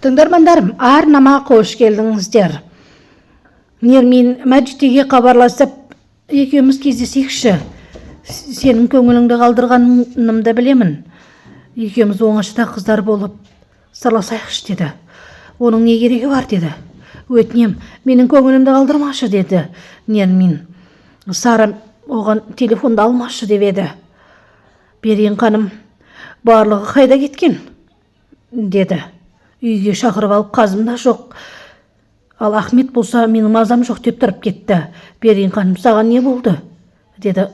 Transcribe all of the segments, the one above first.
Тыңдармандарым, арнама қош келдіңіздер. Нермин Мәжитеге хабарласып, екеуміз кездесейікші. Сенің көңіліңді қалдырғанымды білемін. Екеуміз оңашада қыздар болып сырласайықшы деді. Оның не керегі бар деді. Өтінем, менің көңілімді қалдырмашы деді Нермин. Сары оған телефонды алмашы деп еді. Берен ханым, барлығы қайда кеткен деді. Үйге шақырып алып, қазымда жоқ. Ал Ахмет болса, менің мазам жоқ деп тұрып кетті. Берен ханым, саған не болды деді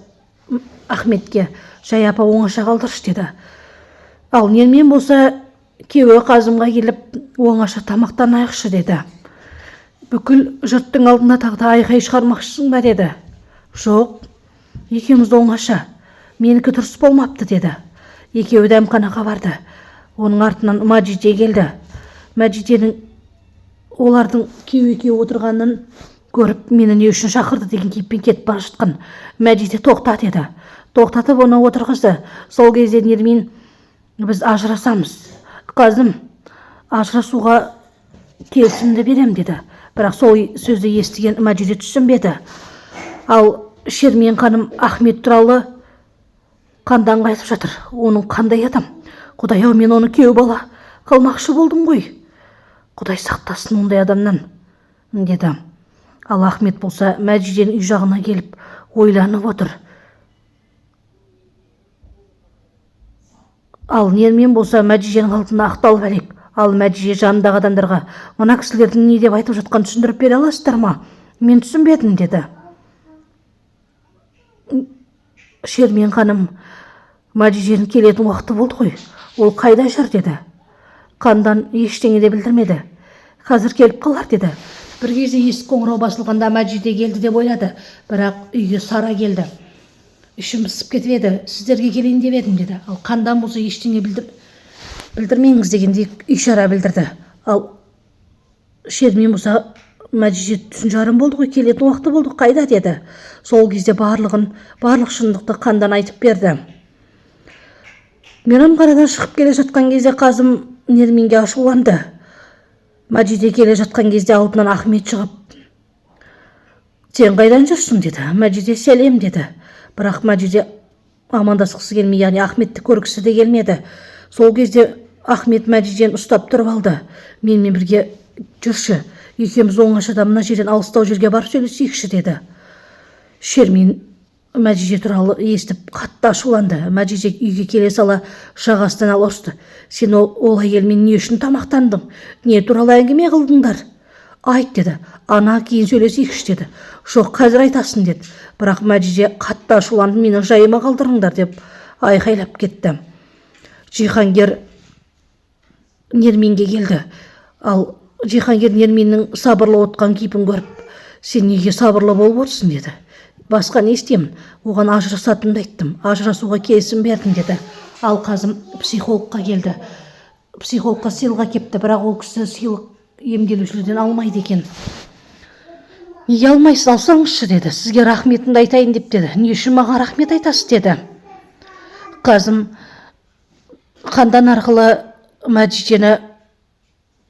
Ахметке. Жай апа, оңаша қалдыршы деді. Ал Нермин болса, кеуі қазымға келіп, оңаша тамақтанайықшы деді. Бүкіл жұрттың алдында тағда айқай шығармақшысың ба деді. Жоқ, екеуміз оңаша, менікі дұрыс болмапты деді. Екеуі дәмханаға барды. Оның артынан Мәжите келді. Мәжитенің олардың кеуе отырғанын көріп, мені не үшін шақырды деген кейіппен кетіп бара жатқан. Мәжите тоқтат еді. Тоқтатып оны отырғызды. Сол кезде Нермин, біз ажырасамыз. Қазым, ажырасуға келісімді берем деді. Бірақ сол сөзді естіген Мәжите түсінбеді. Ал Шермен ханым Ахмет туралы қандан айтып жатыр. Оның қандай адам? Құдай-ау, мен оны күйеу бала қылмақшы болдым ғой. Құдай сақтасын ондай адамнан деді. Ал Ахмет болса, Мәжитенің үй жағына келіп ойланып отыр. Ал Нермин болса, Мәжитенің алдында ақталып әлек. Ал Мәжите жанындағы адамдарға, мына кісілердің не деп айтып жатқанын түсіндіріп бере аласыздар ма? Мен түсінбедім деді. Шермен ханым, Мәжитенің келетін уақыты болды ғой. Ол қайда жүр деді. Қандан ештеңе де білдірмеді. Қазір келіп қалар деді. Бір кезде есік қоңырау басылғанда Мәжите келді деп ойлады. Бірақ үйге Сара келді. Ішім пысып кетіп еді. Сіздерге келейін деп едім деді. Ал қандан болса ештеңе білдірмеңіз дегендей ишара білдірді. Ал Шермен болса, Мәжите түсін жарым болды ғой, келетін уақыты болды, қайда деді. Сол кезде барлық шындықты қандан айтып берді. Мейрамханадан шығып келе жатқан кезде қазым Нерминге ашуланды. Мәжите келе жатқан кезде алдынан Ахмет шығып, сен қайдан жүрсің деді. Мәжите сәлем деді. Бірақ Мәжите амандасқысы келмей, яғни Ахметті көргісі де келмеді. Сол кезде Ахмет Мәжитені ұстап тұрып алды. Менімен бірге жүрші, екеуміз оңашада мына жерден алыстау жерге барып сөйлесейікші деді. Шермен Мәжите туралы естіп қатты ашуланды. Мәжите үйге келе сала жағасынан алып ұрысты. Сен ол әйелмен не үшін тамақтандың? Не туралы әңгіме қылдыңдар? Айт деді. Ана кейін сөйлесейікші деді. Жоқ, қазір айтасың деді. Бірақ Мәжите қатты ашуланды. Менің жайыма қалдырыңдар деп айқайлап кетті. Жиһангер Нерминге келді. Ал Жиһангер Нерминнің сабырлы отқан кейпін көріп, сен неге сабырлы болып отырсың деді. Басқа не істеймін? Оған ажырасатынымды айттым. Ажырасуға келісім бердім деді. Ал қазым психологқа келді. Психологқа сыйлық кепті, бірақ ол кісі сыйлық емделушілерден алмайды екен. Неге алмайсыз, алсаңызшы деді. Сізге рахметімді айтайын деп деді. Не үшін маған рахмет айтасыз деді. Қазым қандан арқылы Мәжитені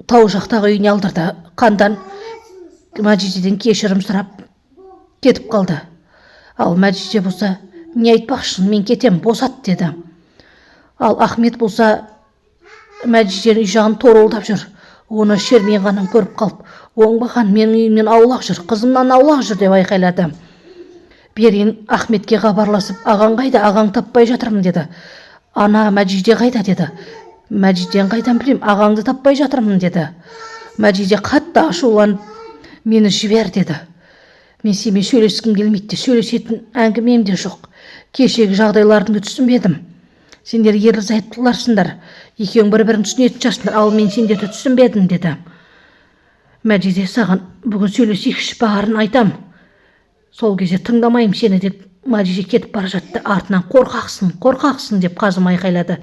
тау жақтағы үйіне алдырды. Қандан Мәжитеден кешірім сұрап кетіп қалды. Ал Мәжите болса, не айтпақшын, мен кетем, босат деді. Ал Ахмет болса, Мәжитенің үй жағын торолдап жүр. Оны Шермен ханым көріп қалып, оңбаған, менің үйімнен аулақ жүр, қызымнан аулақ жүр деп айқайлады. Берен Ахметке хабарласып, ағаң қайда, ағаң таппай жатырмын деді. Ана Мәжите қайда деді. Мәжитен қайдан білем, ағаңды таппай жатырмын деді. Мәжите қатты ашуланып, мені жібер деді. Мен сенімен сөйлескім келмейді, сөйлесетін әңгімем де жоқ. Кешегі жағдайларыңды түсінбедім. Сендер ерлі-зайыптыларсыңдар. Екеуің бір-бірін түсінетін шығарсыңдар, ал мен сендерді түсінбедім деді. Мәжите, саған бүгін сөйлесейікші, барын айтам. Сол кезде тыңдамайым сені деп Мәжите кетіп бара жатты. Артынан қорқақсың деп қазым айқайлады.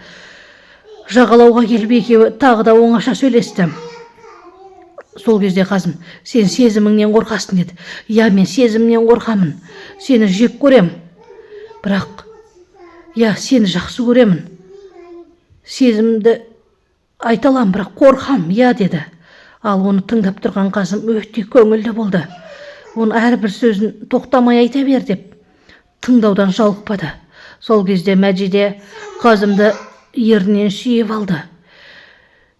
Жағалауға келіп екеуі тағы да оңаша сөйлесті. Сол кезде қазым, сен сезіміңнен қорқасың деді. Я, мен сезімнен қорқамын. Сені жек көрем. Бірақ, я, сені жақсы көремін. Сезімді айта алам, бірақ қорқам, я деді. Ал оны тыңдап тұрған Қазым өте көңілді болды. Оны әрбір сөзін тоқтамай айта бер деп тыңдаудан жалықпады. Сол кезде Мәжиде Қазымды ерінен сүйіп алды.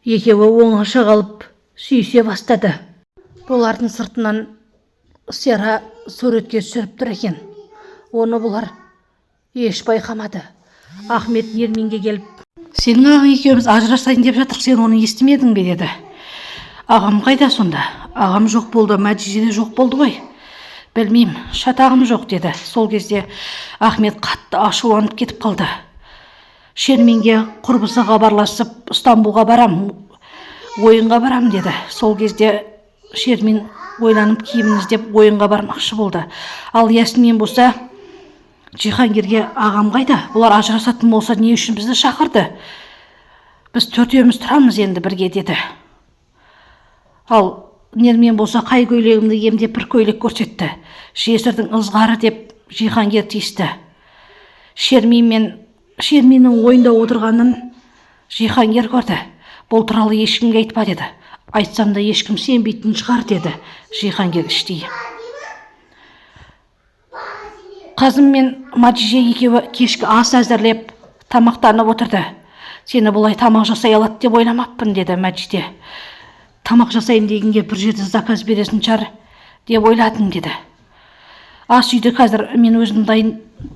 Екеуі оңаша қалып сүйісе бастады. Бұлардың сыртынан Сера суретке түсіріп тұр екен. Оны бұлар еш байқамады. Ахмет Нерминге келіп, сенің ағаң екеуміз ажырасайын деп жатыр, сен оны естімедің бе деді. Ағам қайда сонда? Ағам жоқ болды, Мәжиде жоқ болды ғой. Білмеймін, шатағым жоқ деді. Сол кезде Ахмет қатты ашуланып кетіп қалды. Шерменге құрбысы хабарласып, Стамбулға барам, ойынға барам деді. Сол кезде Шермен ойланып киімін іздеп ойынға бармақшы болды. Ал Ясмин болса, Жиһангерге ағам қайда? Бұлар ажырасатын болса, не үшін бізді шақырды? Біз төртеуміз тұрамыз енді бірге деді. Ал Нермен болса, қай көйлегімді емдеп бір көйлек көрсетті. Жесірдің ызғары деп Жиһангер тиісті. Шерменнің ойында отырғанын Жиһангер көрді. Бұл туралы ешкімге айтпа деді. Айтсам да ешкім сенбейтін шығар деді Жиһангер іштей. Қазым мен Мәжиде екеуі кешкі ас әзірлеп тамақтанып отырды. Сені бұлай тамақ жасай алады деп ойламаппын деді Мәжиде. Тамақ жасайын дегенге бір жерде заказ бересін шығар деп ойладым деді. Ас үйді қазір мен өзім дайын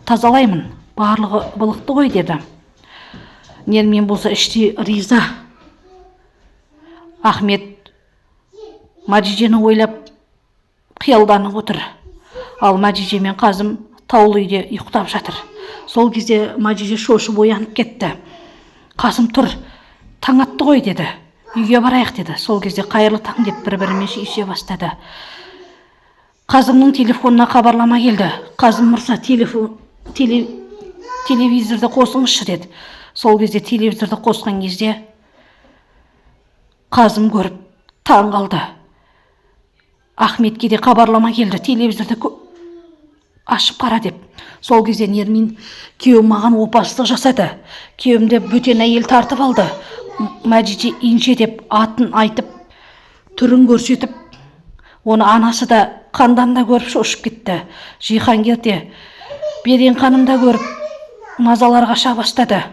тазалаймын, барлығы былықты ғой деді. Нермен болса іштей риза. Ахмет Мәжидені ойлап қиялданып отыр. Ал Мәжиде мен Қазым таулы үйде ұйықтап жатыр. Сол кезде Мәжиде шошып оянып кетті. Қазым тұр, таң атты ғой деді. Үйге барайық деді. Сол кезде қайырлы таң деп бір-бірімен сүйісе бастады. Қазымның телефонына хабарлама келді. Қазым мырза, телевизорды қосыңызшы деді. Сол кезде телевизорды қосқан кезде Қазым көріп таң қалды. Ахметке де хабарлама келді. Телевизорды ашып қара деп. Сол кезде Нермин, күйеуім маған опасыздық жасады. Күйеуімді бөтен әйел тартып алды. Мәжиде инже деп атын айтып, түрін көрсетіп, оны анасы да қандан да көріп шошып кетті. Жиһангер де Берен ханым да көріп мазаларға ша бастады.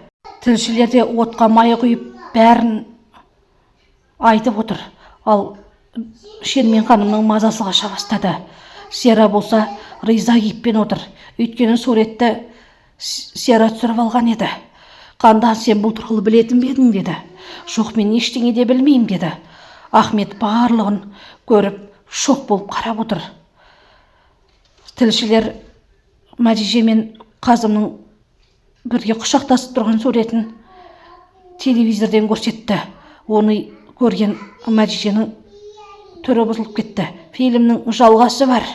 Тілшілер де отқа май құйып бәрін айтып отыр. Ал Шермен ханымның мазасы қаша бастады. Сера болса риза кейіппен отыр. Өйткені суретті Сера түсіріп алған еді. Қандан сен бұл туралы білетін бе едің деді. Жоқ, мен ештеңе де білмеймін деді. Ахмет барлығын көріп шок болып қарап отыр. Тілшілер Мәжиде мен Қазымның бірге құшақтасып тұрған суретін телевизорден көрсетті. Оны көрген Мәжиденің түрі бұзылып кетті. Фильмнің жалғасы бар.